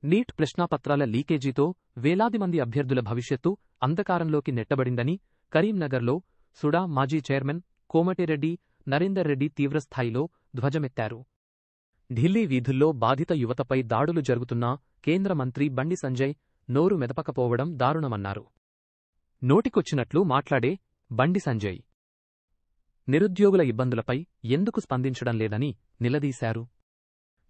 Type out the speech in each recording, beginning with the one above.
Neat ప్రశ్నాపత్రాల లీకేజీతో వేలాది మంది అభ్యర్థుల భవిష్యత్తు అంధకారంలోకి నెట్టబడిందని కరీంనగర్లో సుడా మాజీ చైర్మన్ కోమటిరెడ్డి నరేందర్ రెడ్డి తీవ్రస్థాయిలో ధ్వజమెత్తారు. ఢిల్లీ వీధుల్లో బాధిత యువతపై దాడులు జరుగుతున్నా కేంద్ర మంత్రి బండి సంజయ్ నోరు మెదపకపోవడం దారుణమన్నారు. నోటికొచ్చినట్లు మాట్లాడే బండి సంజయ్ నిరుద్యోగుల ఇబ్బందులపై ఎందుకు స్పందించడం లేదని నిలదీశారు.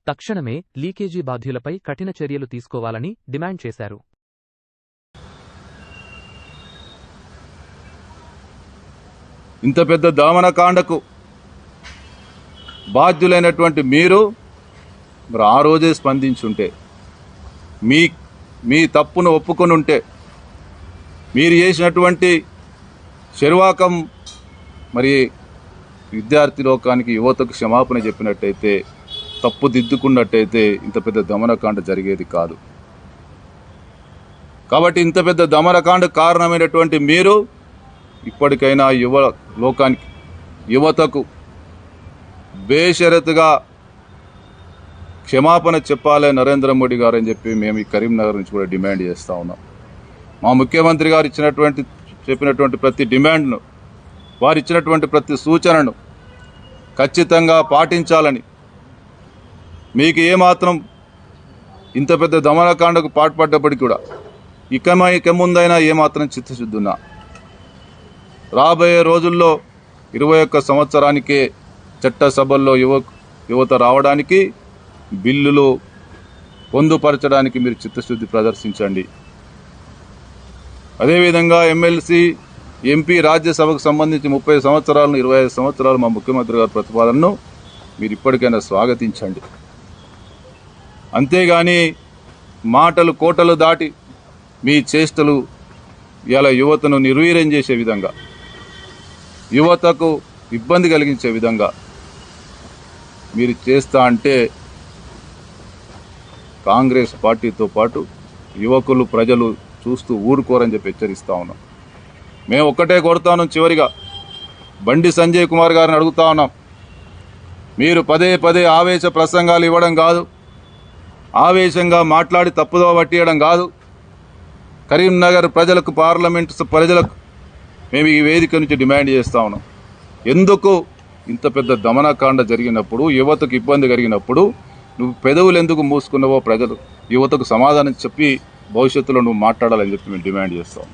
తక్షణమే లీకేజీ బాధ్యులపై కఠిన చర్యలు తీసుకోవాలని డిమాండ్ చేశారు. ఇంత పెద్ద దమనకాండకు బాధ్యులైనటువంటి మీరు మరి ఆ రోజే స్పందించుంటే, మీ తప్పును ఒప్పుకొని ఉంటే, మీరు చేసినటువంటి శర్వాకం మరి విద్యార్థి లోకానికి యువతకు క్షమాపణ చెప్పినట్టయితే, తప్పు దిద్దుకున్నట్టయితే ఇంత పెద్ద దమనకాండ జరిగేది కాదు. కాబట్టి ఇంత పెద్ద దమనకాండ కారణమైనటువంటి మీరు ఇప్పటికైనా లోకానికి యువతకు బేషరతుగా క్షమాపణ చెప్పాలి నరేంద్ర మోడీ గారు అని చెప్పి మేము ఈ కరీంనగర్ నుంచి కూడా డిమాండ్ చేస్తూ ఉన్నాం. మా ముఖ్యమంత్రి గారు చెప్పినటువంటి ప్రతి డిమాండ్ను, వారు ఇచ్చినటువంటి ప్రతి సూచనను ఖచ్చితంగా పాటించాలని, మీకు ఏమాత్రం ఇంత పెద్ద దమనకాండకు పాటుపడ్డప్పటికీ కూడా ఇక ముందైనా ఏమాత్రం చిత్తశుద్ధున్నా రాబోయే రోజుల్లో 21 సంవత్సరానికే చట్టసభల్లో యువత రావడానికి, బిల్లులు పొందుపరచడానికి మీరు చిత్తశుద్ధి ప్రదర్శించండి. అదేవిధంగా ఎమ్మెల్సీ, ఎంపీ, రాజ్యసభకు సంబంధించి 30 సంవత్సరాలను 25 సంవత్సరాలు మా ముఖ్యమంత్రి గారి ప్రతిపాదనను మీరు ఇప్పటికైనా స్వాగతించండి. అంతేగాని మాటలు కోటలు దాటి మీ చేష్టలు ఇలా యువతను నిర్వీర్యం చేసే విధంగా, యువతకు ఇబ్బంది కలిగించే విధంగా మీరు చేస్తా అంటే కాంగ్రెస్ పార్టీతో పాటు యువకులు, ప్రజలు చూస్తూ ఊరుకోరని చెప్పి హెచ్చరిస్తా ఉన్నాం. మేము ఒక్కటే కోరుతా ఉన్నాం. చివరిగా బండి సంజయ్ కుమార్ గారిని అడుగుతా ఉన్నాం, మీరు పదే పదే ఆవేశ ప్రసంగాలు ఇవ్వడం కాదు, ఆవేశంగా మాట్లాడి తప్పుదో పట్టియడం కాదు. కరీంనగర్ ప్రజలకు, పార్లమెంటు ప్రజలకు మేము ఈ వేదిక నుంచి డిమాండ్ చేస్తా ఉన్నాం. ఎందుకు ఇంత పెద్ద దమనకాండ జరిగినప్పుడు, యువతకు ఇబ్బంది కలిగినప్పుడు నువ్వు పెదవులు ఎందుకు మూసుకున్నావో ప్రజలు, యువతకు సమాధానం చెప్పి భవిష్యత్తులో నువ్వు మాట్లాడాలని చెప్పి మేము డిమాండ్ చేస్తాం.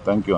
Thank you.